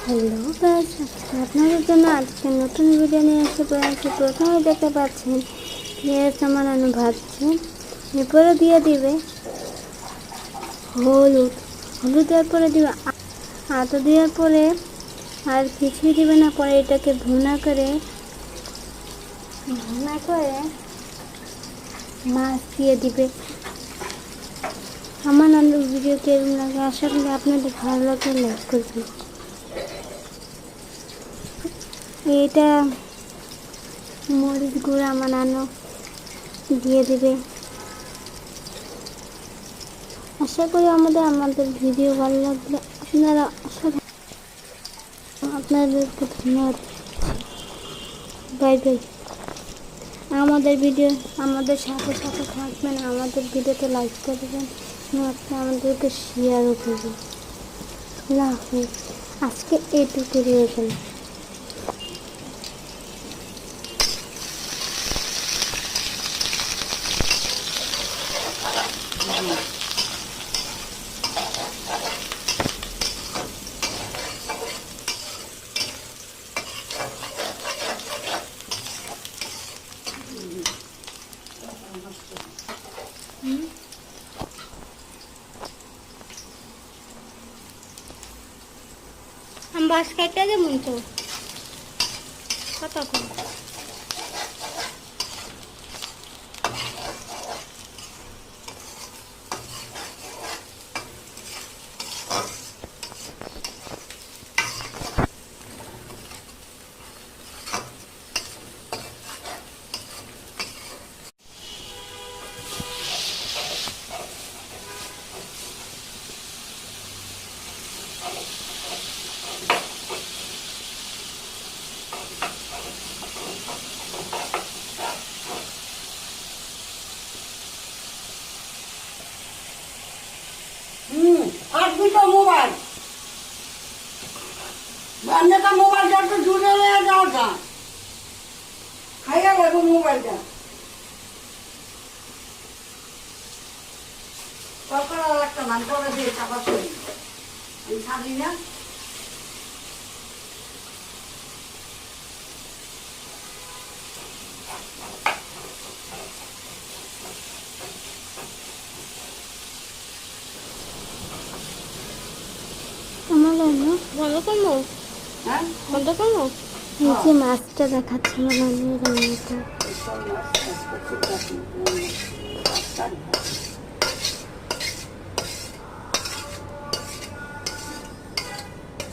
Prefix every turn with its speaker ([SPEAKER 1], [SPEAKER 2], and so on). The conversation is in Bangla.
[SPEAKER 1] হ্যালো গাইস, আপনাদের জন্য আজকে নতুন ভিডিও নিয়ে এসে পড়েছি। প্রথমে দেখতে পাচ্ছেন পেঁয়াজ নামানো ভাজছে, এরপরে দিয়ে দিবে হলুদ দেওয়ার পরে দিবে আদা, দেওয়ার পরে আর কিছুই দিবে না। পরে এটাকে ভুনা করে মাছ দিয়ে দিবে। আমার নানুর ভিডিও কেমন লাগে, আশা করি আপনাদের ভালো লাগলে লাইক করবেন। এটা মরিচ গুঁড়া আমার নানু দিয়ে দিবে। আশা করি আমাদের ভিডিও ভালো লাগলে আপনাদেরকে ধন্যবাদ। Bye bye. আমাদের সাথে থাকবেন, আমাদের ভিডিওতে লাইক করবেন, আমাদেরকে শেয়ারও করবেন। আল্লাহ হাফেজ। আজকে এইটুকু রয়েছেন। हम बस कहते थे मुझे पता कौन
[SPEAKER 2] मोबाइल बंदे का मोबाइल जब तो जुड़े ले जाओ था खाया लगो मोबाइल का पकड़ा लगता मन को दे चापा से इंसानी ना
[SPEAKER 1] ভালো করবো, বন্ধ করবো। নিচে মাছটা দেখাচ্ছে আমার রান্নাটা।